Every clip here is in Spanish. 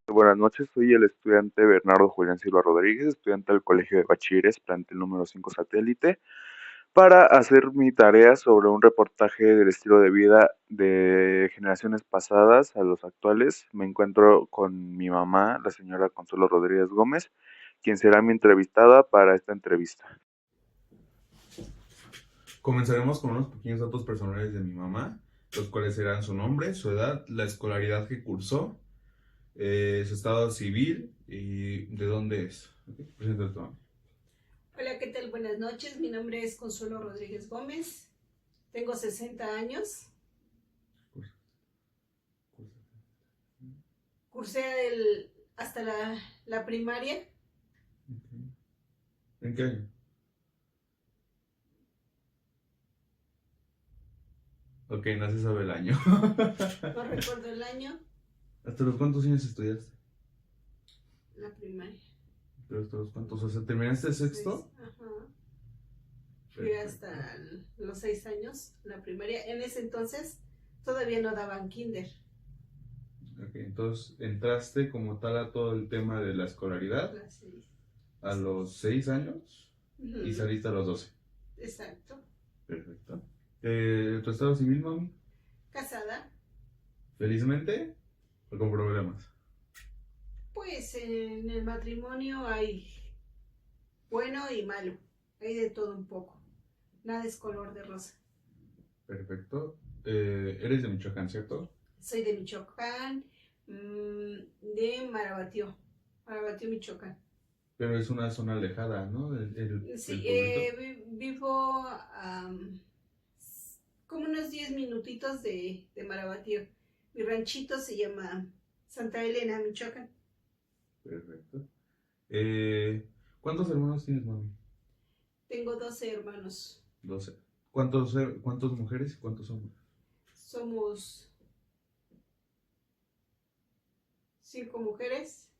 Buenas noches, soy el estudiante Bernardo Julián Silva Rodríguez, estudiante del Colegio de Bachilleres, plantel número 5 satélite, para hacer mi tarea sobre un reportaje del estilo de vida de generaciones pasadas a los actuales. Me encuentro con mi mamá, la señora Consuelo Rodríguez Gómez, quien será mi entrevistada para esta entrevista. Comenzaremos con unos pequeños datos personales de mi mamá, los cuales serán su nombre, su edad, la escolaridad que cursó, su estado civil y de dónde es. ¿Okay? Preséntate, mamá. Hola, ¿qué tal? Buenas noches. Mi nombre es Consuelo Rodríguez Gómez. Tengo 60 años. Cursé hasta la primaria. Okay. ¿En qué año? Ok, no se sabe el año. No recuerdo el año. ¿Hasta los cuántos años estudiaste? La primaria. ¿Pero hasta los cuántos? O sea, ¿terminaste el sexto? Ajá. Fui hasta los 6 años, la primaria. En ese entonces todavía no daban kinder. Ok, entonces entraste como tal a todo el tema de la escolaridad a los 6 años y saliste a los 12. Exacto. Perfecto. ¿Tu estado civil, mami? Casada. ¿Felizmente o con problemas? Pues en el matrimonio hay bueno y malo. Hay de todo un poco. Nada es color de rosa. Perfecto. Eres de Michoacán, ¿cierto? Soy de Michoacán, de Marabatío, Michoacán. Pero es una zona alejada, ¿no? Sí, el pueblito. vivo como unos 10 minutitos de Marabatío. Mi ranchito se llama Santa Elena, Michoacán. Perfecto. ¿Cuántos hermanos tienes, mami? Tengo 12 hermanos. 12. ¿Cuántos mujeres y cuántos hombres? Somos 5 mujeres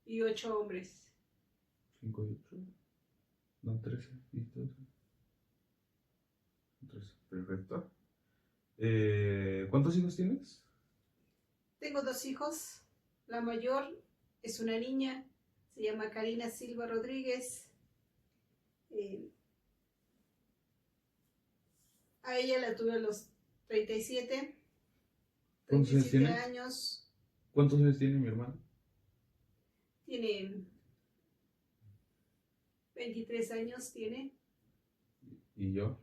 y 8 hombres. 5 y 8. No, 13 y 12. 13. Perfecto. ¿Cuántos hijos tienes? Tengo 2 hijos. La mayor es una niña, se llama Karina Silva Rodríguez. A ella la tuve a los 37. ¿Cuántos años 37 tiene? años. ¿Cuántos años tiene mi hermano? Tiene 23 años, tiene. ¿Y yo?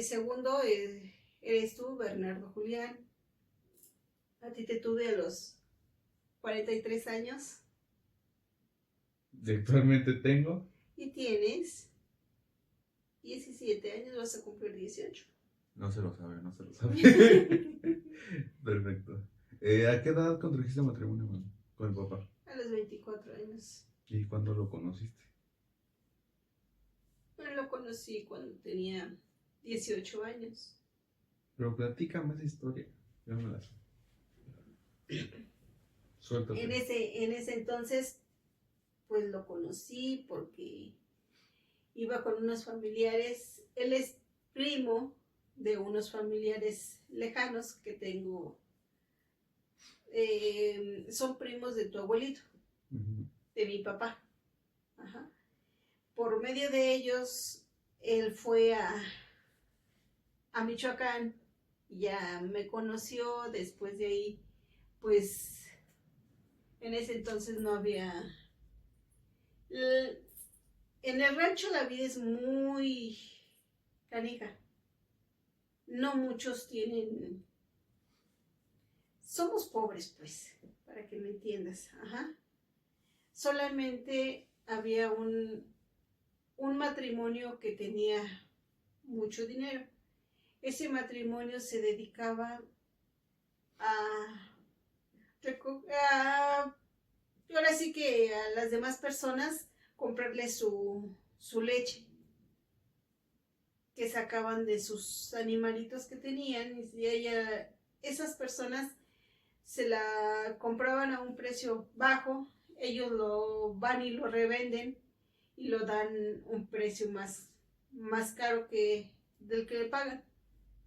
Segundo, eres tú, Bernardo Julián. A ti te tuve a los 43 años. Actualmente tengo. Y tienes 17 años, vas a cumplir 18. No se lo sabe, no se lo sabe. Perfecto. ¿A qué edad contrajiste matrimonio, mami, con el papá? A los 24 años. ¿Y cuándo lo conociste? Bueno, lo conocí cuando tenía 18 años. Pero platícame esa historia. Yo me la sé. Suéltate. En ese entonces, pues lo conocí porque iba con unos familiares. Él es primo de unos familiares lejanos que tengo. Son primos de tu abuelito, de mi papá. Ajá. Por medio de ellos, él fue a Michoacán, ya me conoció. Después de ahí, pues en ese entonces no había... En el rancho la vida es muy canija. No muchos tienen... Somos pobres, pues, para que me entiendas. Ajá. Solamente había un matrimonio que tenía mucho dinero. Ese matrimonio se dedicaba ahora sí que a las demás personas comprarle su leche que sacaban de sus animalitos que tenían, y esas personas se la compraban a un precio bajo. Ellos lo van y lo revenden y lo dan un precio más caro que del que le pagan.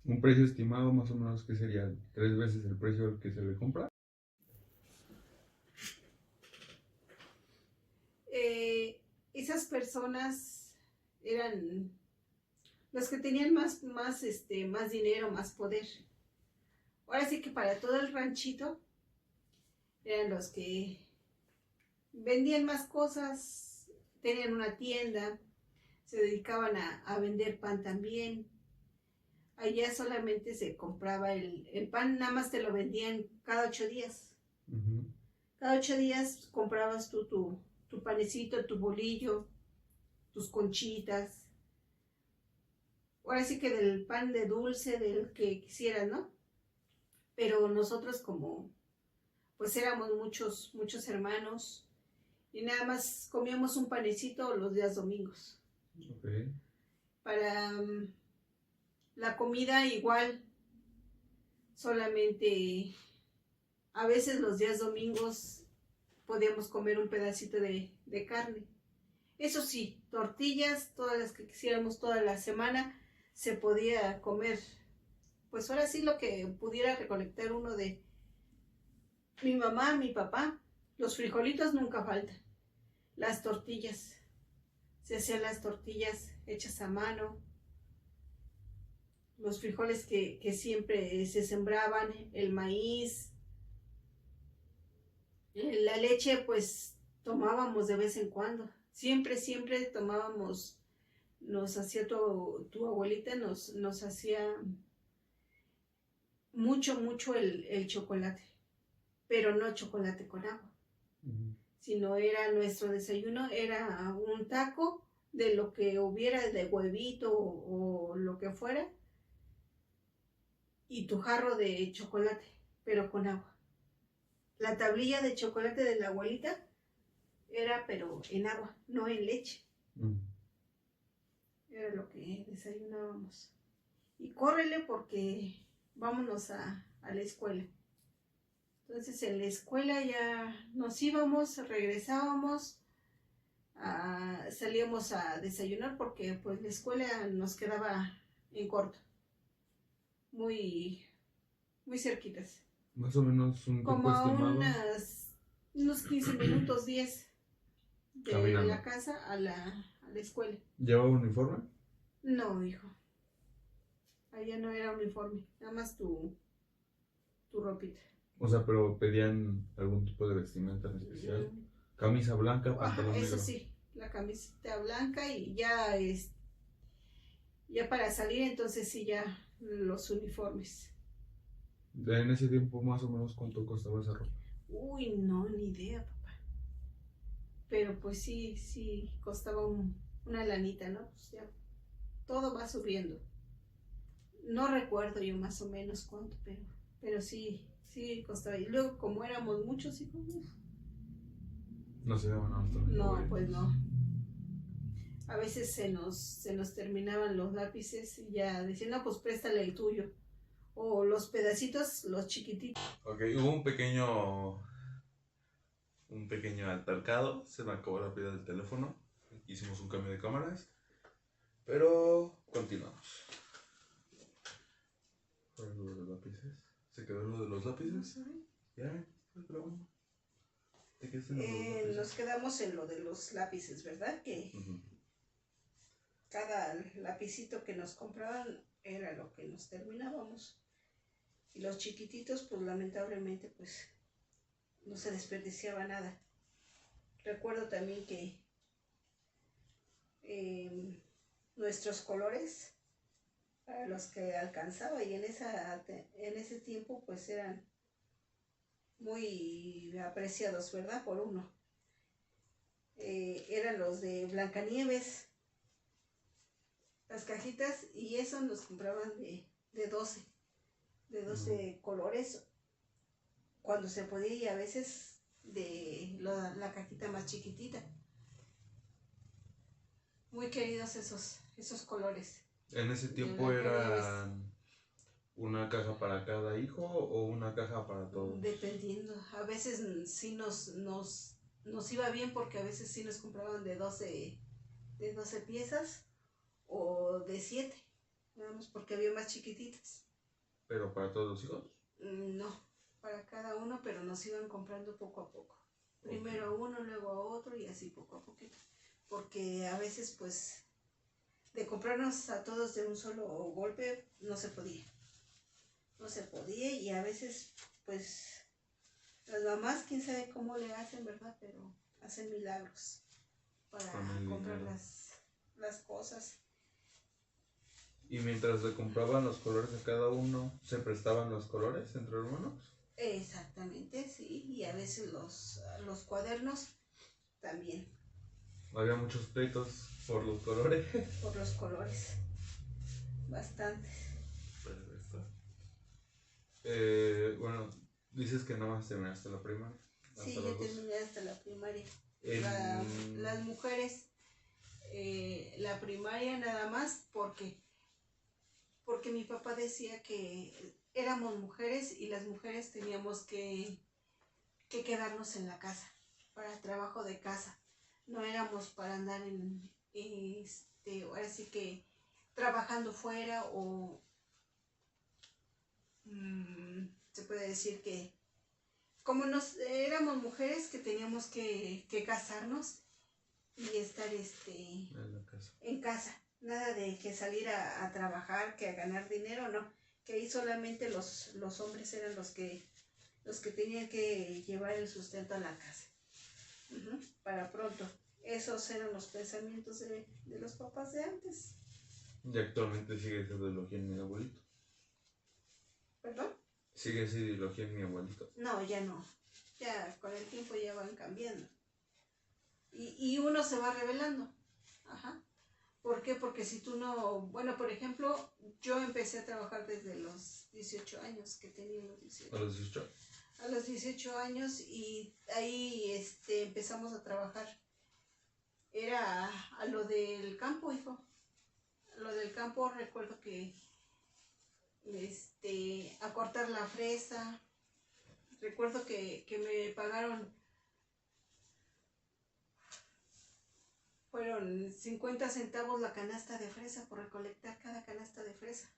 Un precio estimado más o menos que sería 3 veces el precio al que se le compra. esas personas eran los que tenían más dinero, más poder. Ahora sí que para todo el ranchito eran los que vendían más cosas, tenían una tienda, se dedicaban a vender pan también. Allá solamente se compraba el pan, nada más te lo vendían cada 8 días. Ujú. Cada 8 días comprabas tú tu panecito, tu bolillo, tus conchitas. Ahora sí que del pan de dulce, del que quisieras, ¿no? Pero nosotros como, pues éramos muchos hermanos y nada más comíamos un panecito los días domingos. Ok. Para la comida igual, solamente a veces los días domingos podíamos comer un pedacito de carne. Eso sí, tortillas, todas las que quisiéramos toda la semana, se podía comer. Pues ahora sí lo que pudiera recolectar uno de mi mamá, mi papá. Los frijolitos nunca faltan. Las tortillas. Se hacían las tortillas hechas a mano. Los frijoles que siempre se sembraban, el maíz. La leche pues tomábamos de vez en cuando. Siempre tomábamos, nos hacía tu abuelita, nos hacía mucho el chocolate, pero no chocolate con agua, sino era nuestro desayuno, era un taco de lo que hubiera de huevito o lo que fuera, y tu jarro de chocolate, pero con agua. La tablilla de chocolate de la abuelita era pero en agua, no en leche. Era lo que desayunábamos. Y córrele porque vámonos a la escuela. Entonces en la escuela ya nos íbamos, regresábamos, salíamos a desayunar porque pues la escuela nos quedaba en corto, muy cerquitas. Más o menos un tiempo Como a estimado. unos 15 minutos, 10 de Caminando. la casa a la escuela. ¿Llevaba uniforme? No, hijo. Allá no era uniforme, nada más tu ropita. O sea, pero pedían algún tipo de vestimenta en especial. Camisa blanca, pantalón Eso negro. sí, la camiseta blanca y ya para salir entonces sí ya los uniformes. En ese tiempo más o menos cuánto costaba esa ropa. Uy, no, ni idea, papá. Pero pues sí costaba una lanita, ¿no? Pues ya todo va subiendo. No recuerdo yo más o menos cuánto, pero sí costaba. Y luego como éramos muchos hijos, No se daban hasta no, pues no. A veces se nos terminaban los lápices y ya decían, no, pues préstale el tuyo. O los pedacitos, los chiquititos. Ok, hubo un pequeño altercado. Se me acabó la pila del teléfono. Hicimos un cambio de cámaras. Pero continuamos. ¿Cuál es lo de los lápices? ¿Se quedó lo de los lápices? Ya, estoy grabando. ¿De qué están los lápices? Nos quedamos en lo de los lápices, ¿verdad? Que cada lapicito que nos compraban era lo que nos terminábamos. Y los chiquititos, pues lamentablemente, pues no se desperdiciaba nada. Recuerdo también que nuestros colores, para los que alcanzaba, y en ese tiempo, pues eran muy apreciados, ¿verdad? Por uno. Eran los de Blancanieves, las cajitas, y eso nos compraban de 12 colores, cuando se podía, y a veces de la cajita más chiquitita. Muy queridos esos colores. ¿En ese tiempo eran una caja para cada hijo o una caja para todos? Dependiendo, a veces sí nos iba bien porque a veces sí nos compraban de 12 piezas o de 7, nada más porque había más chiquititas. ¿Pero para todos los hijos? No, para cada uno, pero nos iban comprando poco a poco. Primero uno, luego otro y así poco a poquito. porque a veces pues de comprarnos a todos de un solo golpe no se podía. No se podía y a veces pues las mamás quién sabe cómo le hacen, ¿verdad? Pero hacen milagros para Con el comprar dinero. las cosas. Y mientras le compraban los colores a cada uno, ¿se prestaban los colores entre hermanos? Exactamente, sí, y a veces los cuadernos también, Había muchos pleitos por los colores. por los colores, bastante. Perfecto. Bueno, dices que nada más terminaste la primaria. Sí, Hasta yo los dos. terminé hasta la primaria. En- Las mujeres, la primaria nada más porque mi papá decía que éramos mujeres y las mujeres teníamos que quedarnos en la casa, para trabajo de casa. No éramos para andar ahora sí que trabajando fuera o se puede decir que como éramos mujeres que teníamos que casarnos y estar en la casa. en casa. Nada de que salir a trabajar, que a ganar dinero, no. Que ahí solamente los hombres eran los que tenían que llevar el sustento a la casa. Para pronto. Esos eran los pensamientos de los papás de antes. Y actualmente sigue esa ideología en mi abuelito. ¿Perdón? Sigue esa ideología en mi abuelito. No, ya no. Ya con el tiempo ya van cambiando. Y uno se va revelando. Ajá. ¿Por qué? Porque si tú no... Bueno, por ejemplo, yo empecé a trabajar desde los 18 años, que tenía los 18. ¿A los 18? A los 18 años y ahí empezamos a trabajar. Era a lo del campo, hijo. A lo del campo recuerdo que a cortar la fresa. Recuerdo que me pagaron, fueron 50 centavos la canasta de fresa por recolectar cada canasta de fresa.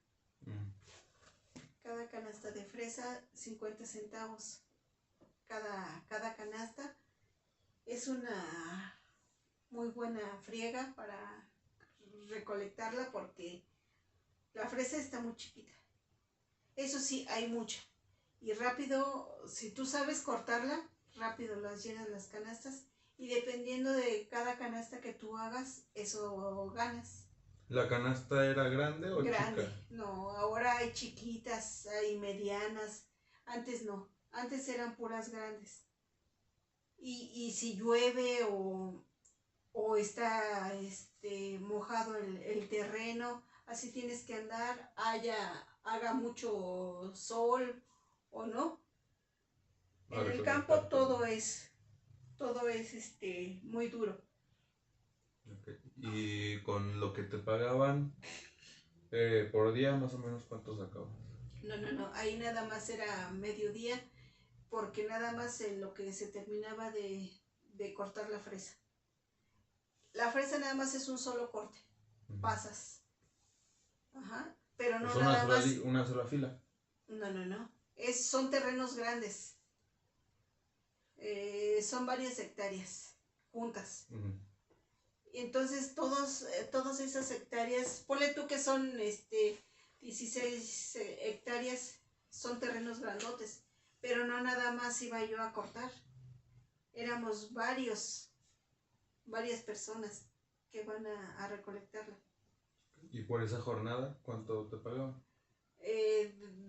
Cada canasta de fresa, 50 centavos. Cada canasta es una muy buena friega para recolectarla porque la fresa está muy chiquita. Eso sí, hay mucha. Y rápido, si tú sabes cortarla, rápido las llenas las canastas. Y dependiendo de cada canasta que tú hagas, eso ganas. ¿La canasta era grande o Grande, chica? no, ahora hay chiquitas, hay medianas. Antes no, antes eran puras grandes. Y si llueve o está mojado el terreno, así tienes que andar, haga mucho sol o no. En el campo todo es muy duro. Okay. Y con lo que te pagaban por día, más o menos, ¿cuánto sacabas? No, ahí nada más era mediodía, porque nada más en lo que se terminaba de cortar la fresa. La fresa nada más es un solo corte, pasas. Ajá, pero no Pues nada más. una sola fila. No. Son terrenos grandes. Son varias hectáreas juntas. Y entonces todas esas hectáreas, ponle tú que son 16 hectáreas, son terrenos grandotes. Pero no nada más iba yo a cortar. Éramos varias personas que van a recolectarla. ¿Y por esa jornada cuánto te pagaban?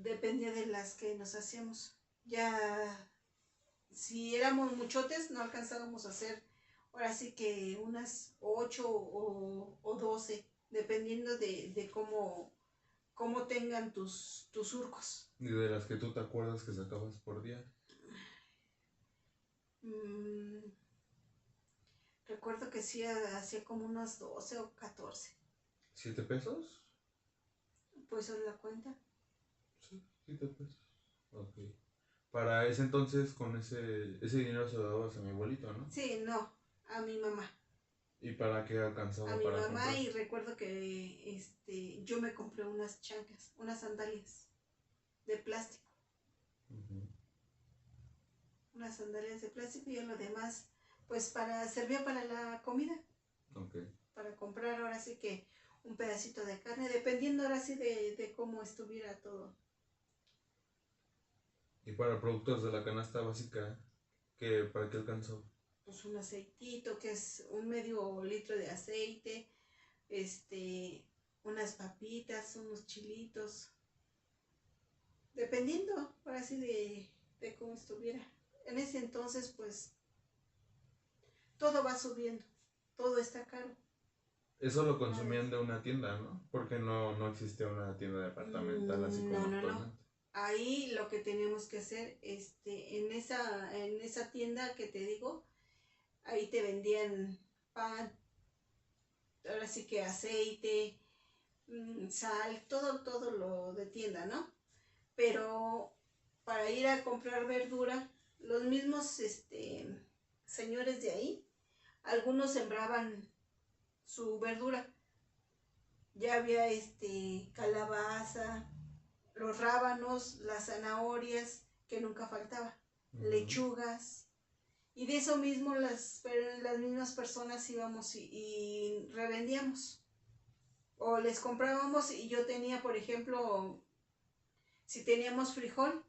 Dependía de las que nos hacíamos. Ya, si éramos muchotes, no alcanzábamos a hacer, ahora sí que unas 8 o 12, dependiendo de cómo tengan tus surcos. ¿Y de las que tú te acuerdas que sacabas por día? Recuerdo que sí hacía como unas 12 o 14. ¿7 pesos? Pues haz la cuenta. Sí, 7 pesos. Ok. Para ese entonces, con ese dinero se lo dabas a mi abuelito, ¿no? Sí, no, a mi mamá. ¿Y para qué alcanzaba A mi para mamá comprar? y recuerdo que yo me compré unas chanclas, unas sandalias de plástico. Unas sandalias de plástico y lo demás, pues servía para la comida. Ok. para comprar ahora sí que un pedacito de carne, dependiendo ahora sí de cómo estuviera todo. Y para productos de la canasta básica, ¿para qué alcanzó? Pues un aceitito, que es un medio litro de aceite, unas papitas, unos chilitos, dependiendo ahora sí de cómo estuviera. En ese entonces, pues, todo va subiendo, todo está caro. Eso lo Nada consumían es- de una tienda, ¿no? Porque no existía una tienda departamental así como No, no, no. actualmente. Ahí lo que teníamos que hacer, en esa tienda que te digo, ahí te vendían pan, ahora sí que aceite, sal, todo lo de tienda, ¿no? Pero para ir a comprar verdura, los mismos señores de ahí, algunos sembraban su verdura. Ya había calabaza, los rábanos, las zanahorias, que nunca faltaba, lechugas. Y de eso mismo las mismas personas íbamos y revendíamos. O les comprábamos y yo tenía, por ejemplo, si teníamos frijol,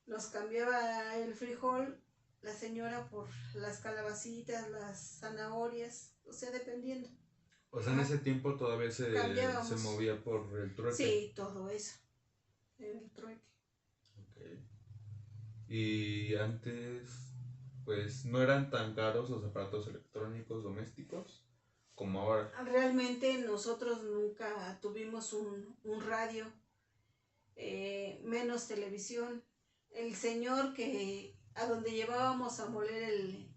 nos cambiaba el frijol la señora por las calabacitas, las zanahorias, o sea, dependiendo. O sea, en ese tiempo todavía se Cambiábamos. movía por el trueque. Sí, todo eso, el trueque. Ok. Y antes, pues no eran tan caros los aparatos electrónicos domésticos como ahora. Realmente nosotros nunca tuvimos un radio, menos televisión. El señor que a donde llevábamos a moler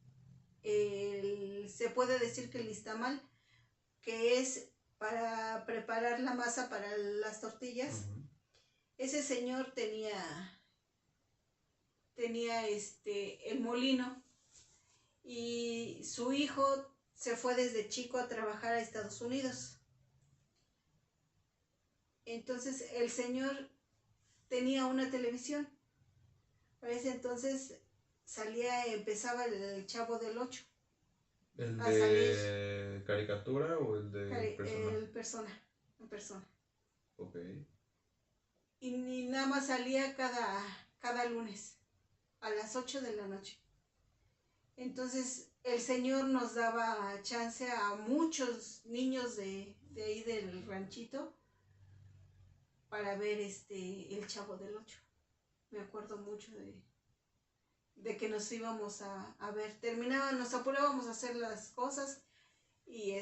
se puede decir que el listamal, que es para preparar la masa para las tortillas, ese señor tenía el molino y su hijo se fue desde chico a trabajar a Estados Unidos. Entonces el señor tenía una televisión. Para ese entonces empezaba el Chavo del Ocho ¿El a salir, de caricatura o el de personaje? el persona, en persona. Ok. Y nada más salía cada lunes a las 8 de la noche. Entonces el Señor nos daba chance a muchos niños de ahí del ranchito para ver el Chavo del Ocho. Me acuerdo mucho de que nos íbamos a ver. Nos apurábamos a hacer las cosas y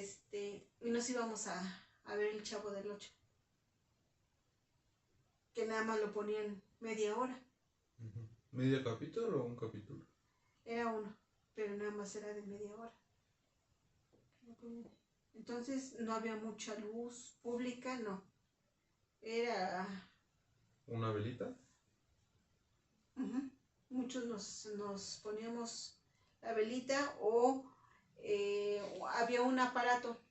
nos íbamos a ver el Chavo del Ocho. Que nada más lo ponían media hora. ¿Medio capítulo o un capítulo? Era uno, pero nada más era de media hora. Entonces no había mucha luz pública, no. Era... ¿Una velita? Muchos nos poníamos la velita o había un aparato,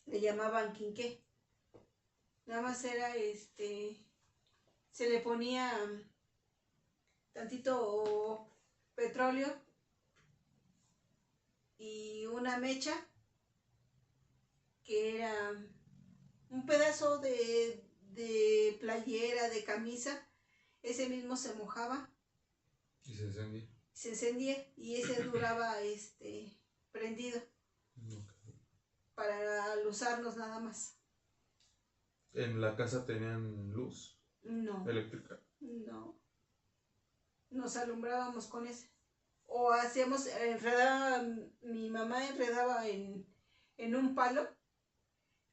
le llamaban quinqué. Nada más era se le ponía tantito petróleo y una mecha que era un pedazo de playera, de camisa, ese mismo se mojaba. Y se encendía. Se encendía y ese duraba prendido. Okay. Para usarnos nada más. ¿En la casa tenían luz? No. ¿Eléctrica? No. Nos alumbrábamos con ese. O mi mamá enredaba en un palo,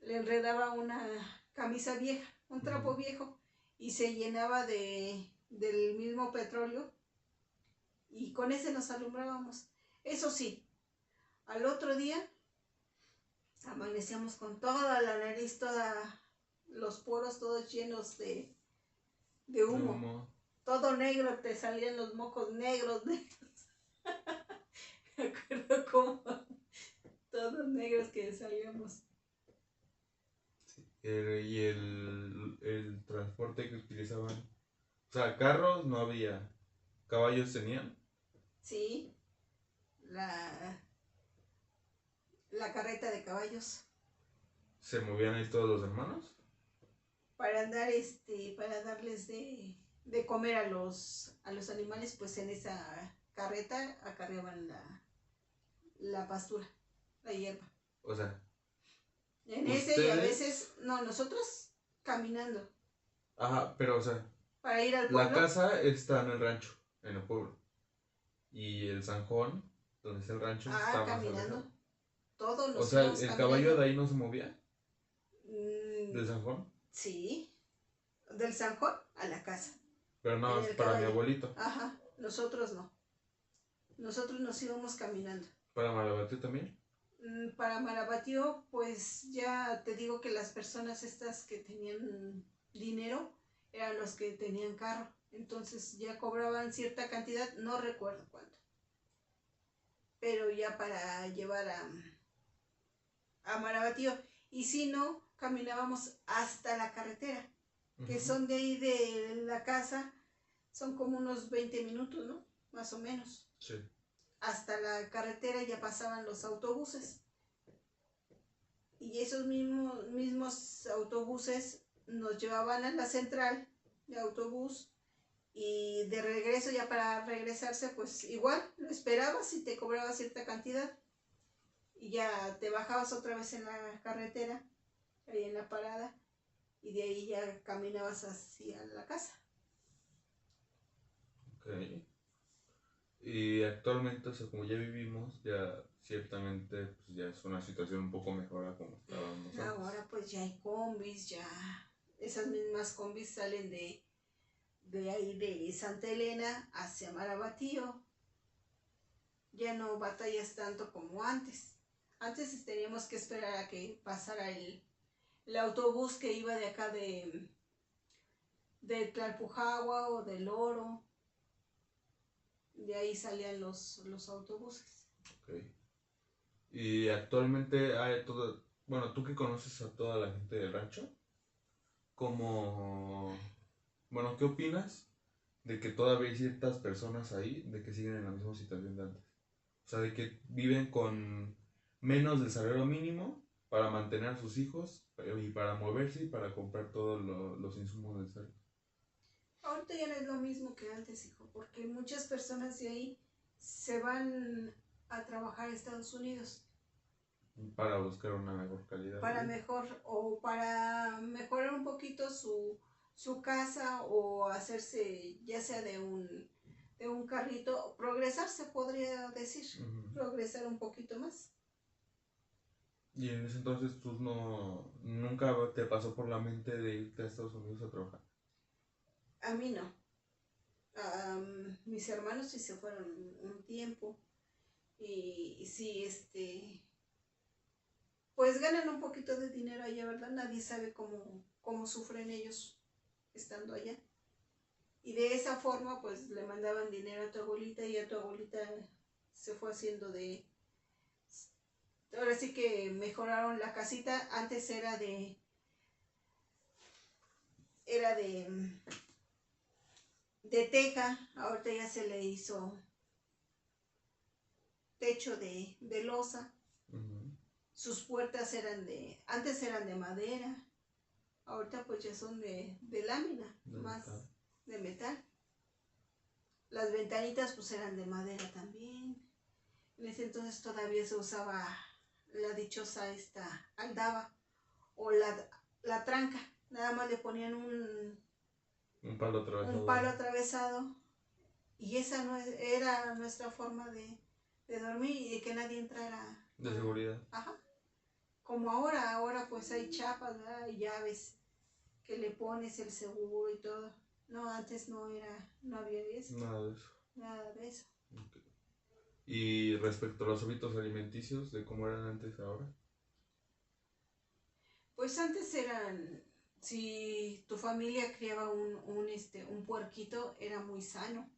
le enredaba una camisa vieja, un trapo viejo, y se llenaba del mismo petróleo, y con ese nos alumbrábamos. Eso sí, al otro día amanecíamos con toda la nariz, los poros todos llenos de humo. Todo negro, te salían los mocos negros. Me acuerdo como todos negros que salíamos. Sí. ¿Y el transporte que utilizaban? O sea, carros no había. ¿Caballos tenían? Sí, la carreta de caballos ¿Se movían ahí todos los hermanos? para andar, para darles de comer a los animales, pues en esa carreta acarreaban la pastura, la hierba. O sea, En ese y a veces, no, nosotros caminando ajá, pero o sea, para ir al la pueblo. casa está en el rancho, en el pueblo. Y el zanjón, donde está el rancho, está más Caminando. alejado. Todos O nos sea, íbamos ¿el caminando. caballo de ahí no se movía? Mm, ¿Del zanjón? sí, del Sanjón a la casa. Pero no, En es el para mi caballo. abuelito. Ajá, nosotros no. Nosotros nos íbamos caminando. ¿Para Marabatío también? Para Marabatío, pues ya te digo que las personas estas que tenían dinero eran los que tenían carro. Entonces ya cobraban cierta cantidad, no recuerdo cuánto. Pero ya para llevar a Marabatío. Y si no, caminábamos hasta la carretera, que son de ahí de la casa, son como unos 20 minutos, ¿no? Más o menos. Sí. Hasta la carretera ya pasaban los autobuses. Y esos mismos autobuses nos llevaban a la central de autobús y de regreso, ya para regresarse, pues igual lo esperabas y te cobraba cierta cantidad y ya te bajabas otra vez en la carretera, ahí en la parada, y de ahí ya caminabas hacia la casa. Ok. Y actualmente, o sea, como ya vivimos, ya ciertamente pues ya es una situación un poco mejor a como estábamos antes. Ahora pues ya hay combis, ya esas mismas combis salen de ahí de Santa Elena hacia Marabatío. Ya no batallas tanto como antes. Antes teníamos que esperar a que pasara el autobús que iba de acá de Tlalpujagua o del Oro. De ahí salían los autobuses. Ok. Y actualmente hay todo, bueno, tú que conoces a toda la gente del rancho, ¿cómo, bueno, qué opinas de que todavía hay ciertas personas ahí de que siguen en la misma situación de antes? O sea, de que viven con menos del salario mínimo para mantener a sus hijos y para moverse y para comprar todos los insumos necesarios. Ahorita ya no es lo mismo que antes, hijo, porque muchas personas de ahí se van a trabajar a Estados Unidos Para buscar una mejor calidad de para vida. para mejorar un poquito su casa o hacerse ya sea de un carrito, progresar se podría decir, progresar un poquito más. Y en ese entonces tú no, nunca te pasó por la mente de irte a Estados Unidos a trabajar. A mí no. Mis hermanos sí se fueron un tiempo y sí, pues ganan un poquito de dinero allá, ¿verdad? Nadie sabe cómo sufren ellos estando allá. Y de esa forma, pues le mandaban dinero a tu abuelita y a tu abuelita se fue haciendo ahora sí que mejoraron la casita. Antes era de teja, ahorita ya se le hizo techo de losa. Sus puertas antes eran de madera, ahorita pues ya son de lámina, más metal. De metal. Las ventanitas pues eran de madera también. En ese entonces todavía se usaba la dichosa esta aldaba o la tranca. Nada más le ponían un palo atravesado y esa no era nuestra forma de dormir y de que nadie entrara. De seguridad. Ajá. Como ahora pues hay chapas, ¿verdad? Hay llaves que le pones el seguro y todo. No, antes no había eso. Nada de eso. Okay. Y respecto a los hábitos alimenticios, de cómo eran antes ahora. Pues antes si tu familia criaba un puerquito, era muy sano,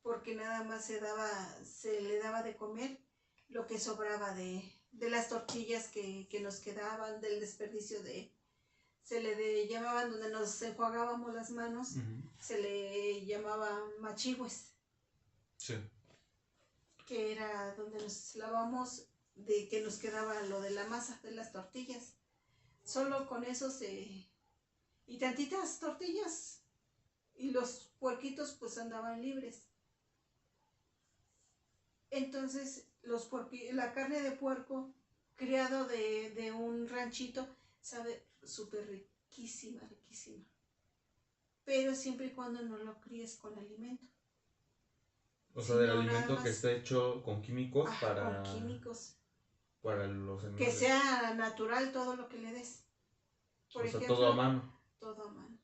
porque nada más se le daba de comer lo que sobraba de las tortillas que nos quedaban, del desperdicio se le llamaban donde nos enjuagábamos las manos, se le llamaba machigües. Sí. Que era donde nos lavamos de que nos quedaba lo de la masa de las tortillas. Solo con eso y tantitas tortillas, y los puerquitos pues andaban libres. Entonces la carne de puerco criado de un ranchito sabe súper riquísima, riquísima. Pero siempre y cuando no lo críes con alimento. O sea, del alimento que está hecho con químicos con químicos. Para los animales. Que sea natural todo lo que le des. Por ejemplo, todo a mano. Todo a mano.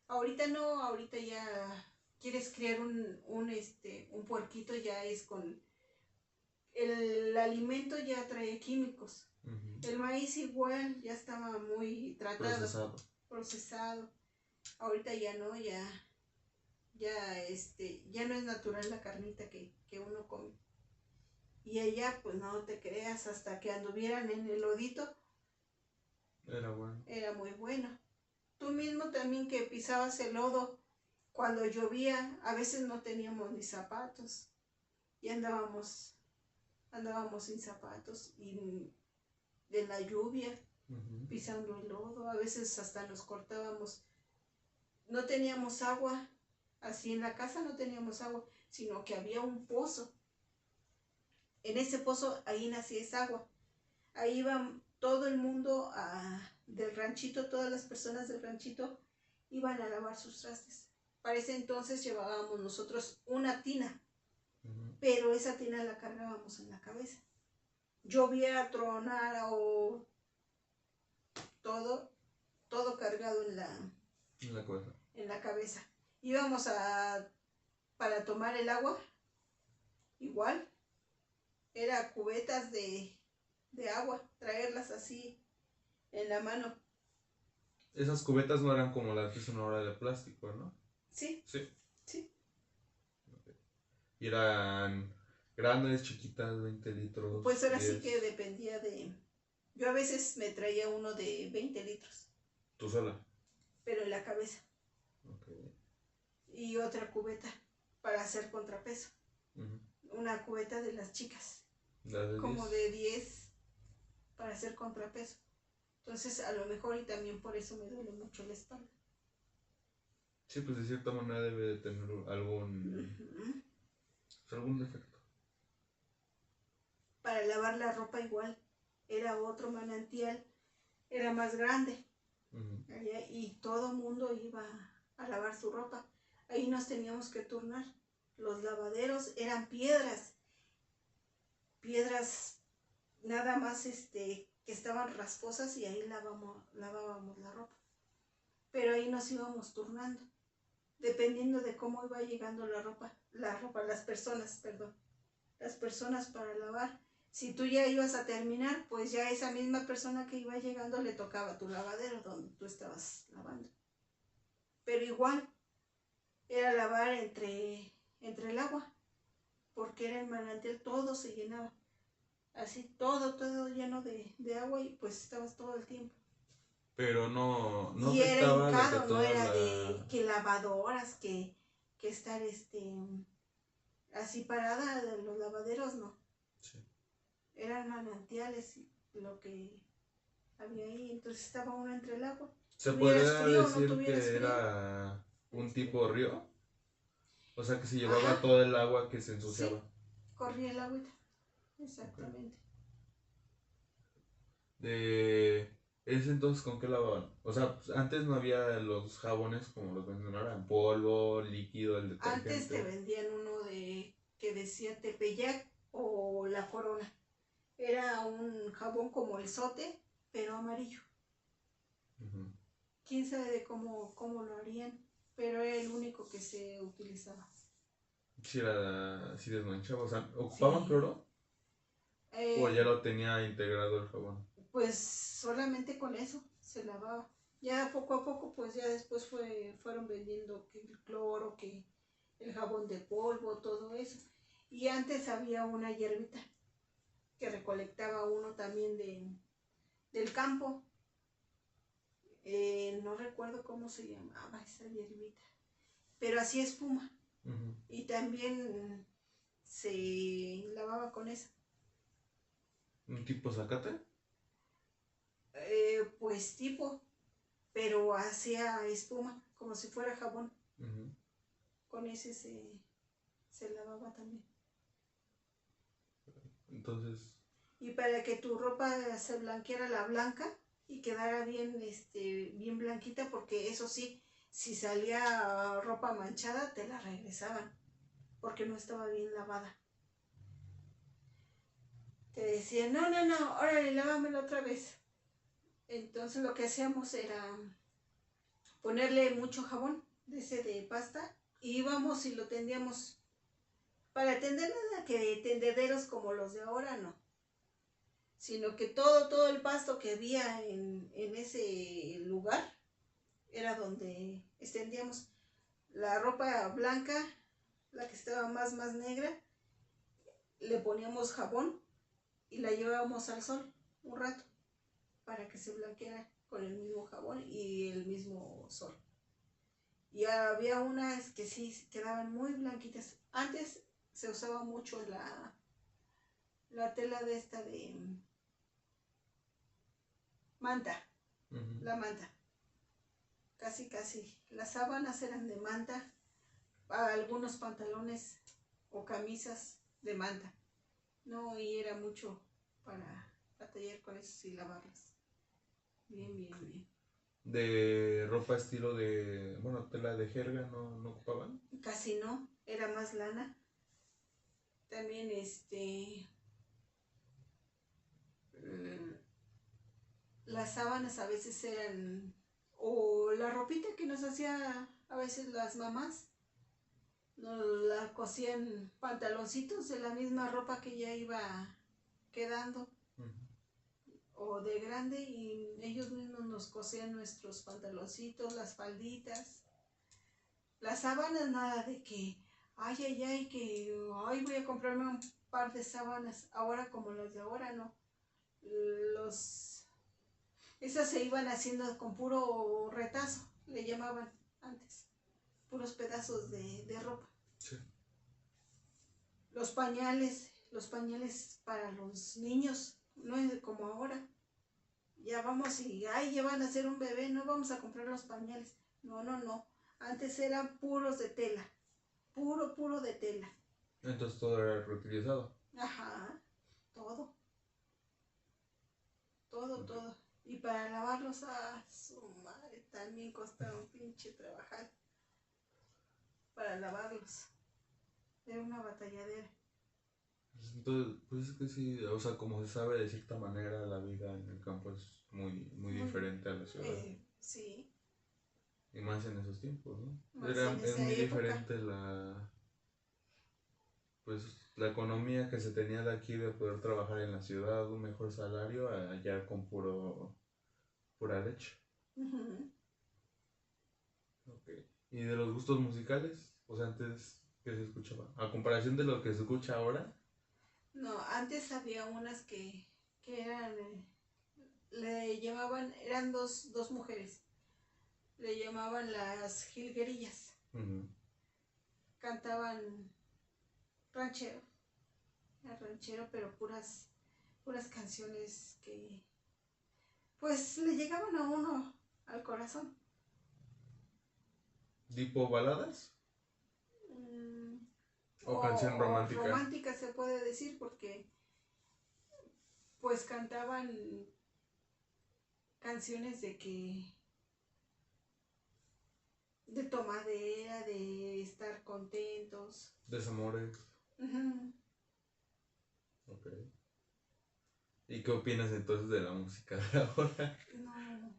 Ahorita no, ahorita ya quieres criar un puerquito, ya es con el alimento, ya trae químicos. El maíz igual ya estaba muy tratado, procesado. Ahorita ya no, ya no es natural la carnita que uno come. Y ella, pues no te creas, hasta que anduvieran en el lodito, era bueno. Era muy bueno. Tú mismo también que pisabas el lodo cuando llovía, a veces no teníamos ni zapatos y andábamos sin zapatos y de la lluvia, pisando el lodo, a veces hasta nos cortábamos. No teníamos agua, así en la casa no teníamos agua, sino que había un pozo. En ese pozo, ahí nacía esa agua. Ahí iban todo el mundo del ranchito, todas las personas del ranchito iban a lavar sus trastes. Para ese entonces llevábamos nosotros una tina, pero esa tina la cargábamos en la cabeza. Lloviera, tronara o todo cargado en la cabeza. Íbamos para tomar el agua, igual, era cubetas de agua, traerlas así en la mano. Esas cubetas no eran como las que son ahora de plástico, ¿no? Sí. Sí. Okay. Y eran grandes, chiquitas, 20 litros. Pues ahora 10. Sí que dependía de... Yo a veces me traía uno de 20 litros. ¿Tú sola? Pero en la cabeza. Okay. Y otra cubeta para hacer contrapeso. Una cubeta de las chicas. Como 10. De 10 para hacer contrapeso. Entonces a lo mejor y también por eso me duele mucho la espalda. Sí, pues de cierta manera debe de tener algún defecto. Para lavar la ropa igual, era otro manantial, era más grande. Y todo el mundo iba a lavar su ropa. Ahí nos teníamos que turnar. Los lavaderos eran piedras nada más que estaban rasposas, y ahí lavábamos la ropa. Pero ahí nos íbamos turnando, dependiendo de cómo iba llegando las personas para lavar. Si tú ya ibas a terminar, pues ya esa misma persona que iba llegando le tocaba tu lavadero donde tú estabas lavando. Pero igual era lavar entre el agua, porque era el manantial, todo se llenaba. Así todo lleno de agua, y pues estabas todo el tiempo. Pero no y era hincado, no era de que lavadoras, que estar así parada de los lavaderos, no. Sí. Eran manantiales lo que había ahí, entonces estaba uno entre el agua. ¿Se podría decir que era un tipo río? O sea, que se llevaba todo el agua que se ensuciaba. Sí, corría el agüita, exactamente. De ese entonces, ¿con qué lavaban? O sea, pues, antes no había los jabones como los venden ahora, en polvo, líquido, el detergente. Antes te vendían uno que decía Tepeyac o La Corona. Era un jabón como el Sote, pero amarillo. Quién sabe cómo lo harían, pero era el único que se utilizaba. Sí, desmanchaba. O sea, ¿ocupaban cloro? ¿O ya lo tenía integrado el jabón? Pues solamente con eso se lavaba. Ya poco a poco, pues ya después fueron vendiendo que el cloro, que el jabón de polvo, todo eso. Y antes había una hierbita que recolectaba uno también del campo. No recuerdo cómo se llamaba esa hierbita, pero hacía espuma. Y también se lavaba con esa. ¿Un tipo zacate? Pues tipo, pero hacía espuma, como si fuera jabón. Ujú. Con ese se lavaba también. Entonces, Y para que tu ropa se blanqueara la blanca y quedara bien, bien blanquita, porque eso sí, si salía ropa manchada, te la regresaban, porque no estaba bien lavada. Te decían, no, no, no, órale, lávamela otra vez. Entonces lo que hacíamos era ponerle mucho jabón de ese de pasta y íbamos y lo tendíamos. Para tender nada que tendederos como los de ahora, no. Sino que todo el pasto que había en ese lugar era donde extendíamos la ropa blanca, la que estaba más negra, le poníamos jabón y la llevábamos al sol un rato para que se blanqueara con el mismo jabón y el mismo sol. Y había unas que sí quedaban muy blanquitas. Antes se usaba mucho la tela de esta de manta, ujú. la manta. Casi, casi. Las sábanas eran de manta, algunos pantalones o camisas de manta. No, y era mucho para batallar con eso y lavarlas. Bien, bien, bien. De ropa estilo de, bueno, tela de jerga no ocupaban. Casi no, era más lana. También las sábanas a veces eran, o la ropita que nos hacía a veces las mamás, nos la cosían pantaloncitos de la misma ropa que ya iba quedando o de grande y ellos mismos nos cosían nuestros pantaloncitos, las falditas, las sábanas, nada de que, ay, que, ay, voy a comprarme un par de sábanas, ahora como las de ahora, no. Los, esas se iban haciendo con puro retazo, le llamaban antes, puros pedazos de ropa. Sí. Los pañales para los niños, no es como ahora. Ya vamos y, ay, ya van a ser un bebé, no vamos a comprar los pañales. No, no, no. Antes eran puros de tela, puro de tela. Entonces todo era reutilizado. Ajá, todo, todo. Y para lavarlos, su madre, también costaba un pinche trabajar para lavarlos. Era una batalladera. Entonces, pues es que sí, o sea, como se sabe de cierta manera, la vida en el campo es muy diferente a la ciudad. Sí, Y más en esos tiempos, ¿no? más en Es esa muy época. diferente pues, la economía que se tenía de aquí de poder trabajar en la ciudad, un mejor salario, allá con pura leche. Ujú. Okay. ¿Y de los gustos musicales? O sea, antes, ¿qué se escuchaba? A comparación de lo que se escucha ahora. No, antes había unas que eran, le llamaban, eran dos mujeres, le llamaban las jilguerillas, Ujú. cantaban ranchero, era ranchero, pero puras canciones que, pues, le llegaban a uno al corazón. ¿Tipo baladas? Mm, ¿O canción o romántica? romántica se puede decir, porque, pues, cantaban canciones de que de tomadera, de estar contentos. Desamores. Ujú. Ok. ¿Y qué opinas entonces de la música de ahora? No,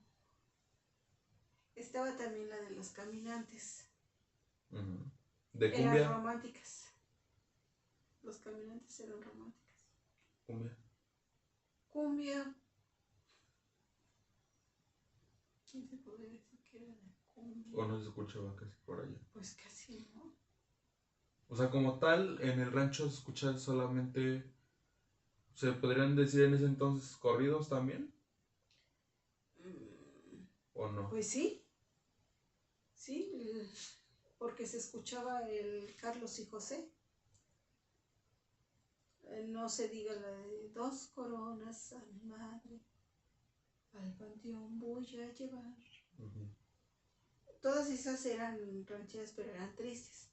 estaba también la de los caminantes. Ujú. ¿De Eran cumbia? románticas. Los caminantes eran románticas. Cumbia. Cumbia. ¿Quién se podría decir que era de cumbia? ¿O no se escuchaba casi por allá? Pues casi no. O sea, como tal, en el rancho se escucha solamente, ¿se podrían decir en ese entonces corridos también? Mm, ¿O no? Pues sí, sí, porque se escuchaba el Carlos y José. no se diga la de 2 coronas a mi madre, al panteón voy a llevar. Ujú. Todas esas eran rancheras, pero eran tristes.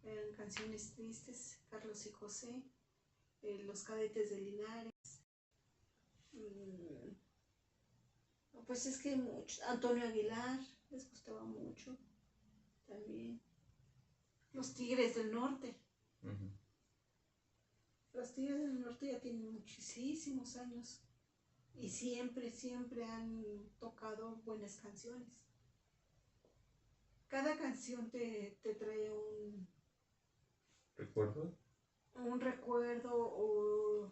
Eran canciones tristes. Carlos y José, Los Cadetes de Linares. Pues es que muchos. Antonio Aguilar les gustaba mucho también. Los Tigres del Norte. Ujú. Los Tigres del Norte ya tienen muchísimos años y siempre, siempre han tocado buenas canciones. Cada canción te trae ¿Recuerdo? un recuerdo o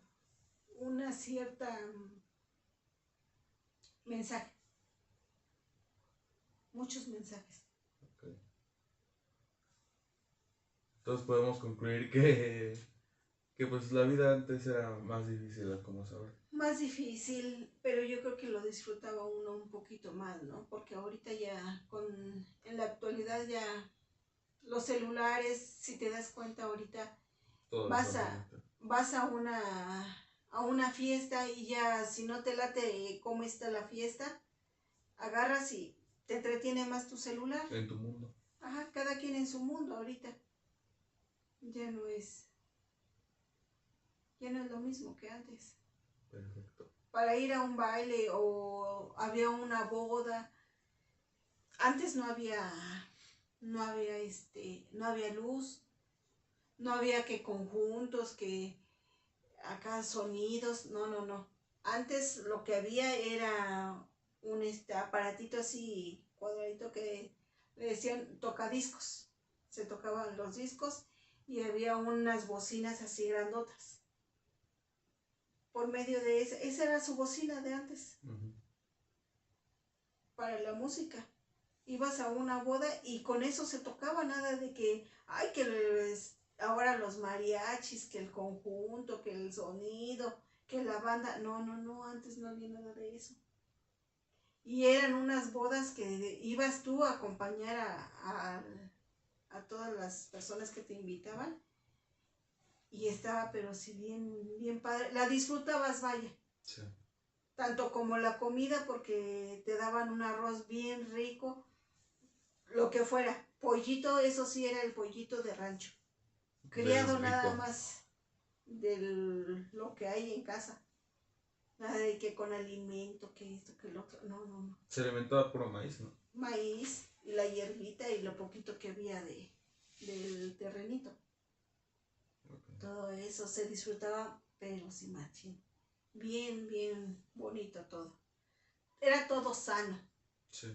una cierta mensaje, muchos mensajes. Okay. Entonces podemos concluir que pues la vida antes era más difícil a como es ahora. Más difícil, pero yo creo que lo disfrutaba uno un poquito más, ¿no? Porque ahorita ya, en la actualidad ya los celulares, si te das cuenta ahorita, Todo vas eso a, ahorita. vas a una fiesta y ya si no te late cómo está la fiesta, agarras y te entretiene más tu celular. En tu mundo. Ajá, cada quien en su mundo ahorita. Ya no es lo mismo que antes. Perfecto. Para ir a un baile o había una boda, antes no había luz, no había que conjuntos, que acá sonidos, no. Antes lo que había era un aparatito así cuadradito que le decían tocadiscos. Se tocaban los discos y había unas bocinas así grandotas. Por medio de esa era su bocina de antes. Uh-huh. Para la música. Ibas a una boda y con eso se tocaba, nada de que, ay, ahora los mariachis, que el conjunto, que el sonido, que la banda. No, antes no había nada de eso. Y eran unas bodas que ibas tú a acompañar a todas las personas que te invitaban. Y estaba, pero sí, bien padre. La disfrutabas, vaya. Sí. Tanto como la comida, porque te daban un arroz bien rico, lo que fuera. Pollito, eso sí era el pollito de rancho. Criado nada más de lo que hay en casa. Nada de que con alimento, que esto, que el otro. No. Se alimentaba puro maíz, ¿no? Maíz, y la hierbita y lo poquito que había del terrenito. Okay. Todo eso se disfrutaba, pero sin machín. Bien bonito todo. Era todo sano. Sí.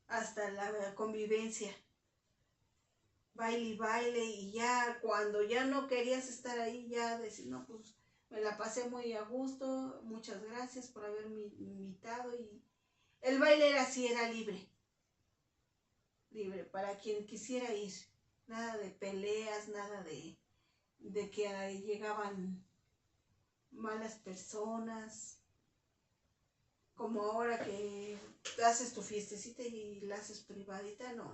Hasta la convivencia. Baile y ya cuando ya no querías estar ahí, ya decir, no, pues me la pasé muy a gusto, muchas gracias por haberme invitado. Y el baile era así, era libre para quien quisiera ir. Nada de peleas, nada de que llegaban malas personas, como ahora que haces tu fiestecita y la haces privadita. No.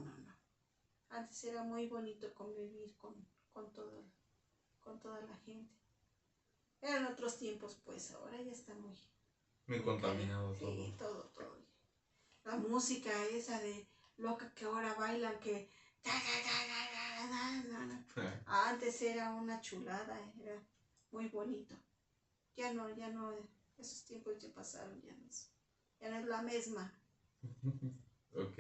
Antes era muy bonito convivir con toda la gente. Eran otros tiempos, pues ahora ya está muy contaminado todo. Sí, todo. La música esa de loca que ahora bailan, que antes era una chulada, era muy bonito. Ya no, esos tiempos ya pasaron, ya no es la misma. Ok.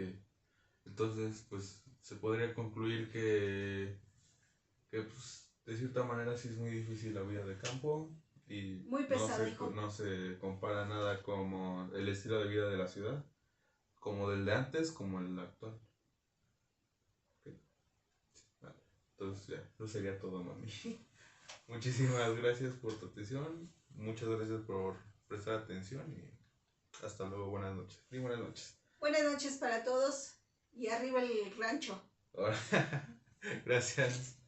Entonces, pues se podría concluir que pues, de cierta manera sí es muy difícil la vida de campo y muy no se compara nada como el estilo de vida de la ciudad, como del de antes, como el actual. Okay. Vale. Entonces ya, eso sería todo, mami. Muchísimas gracias por tu atención, muchas gracias por prestar atención y hasta luego, buenas noches. Y buenas noches. Buenas noches para todos y arriba el rancho. Gracias.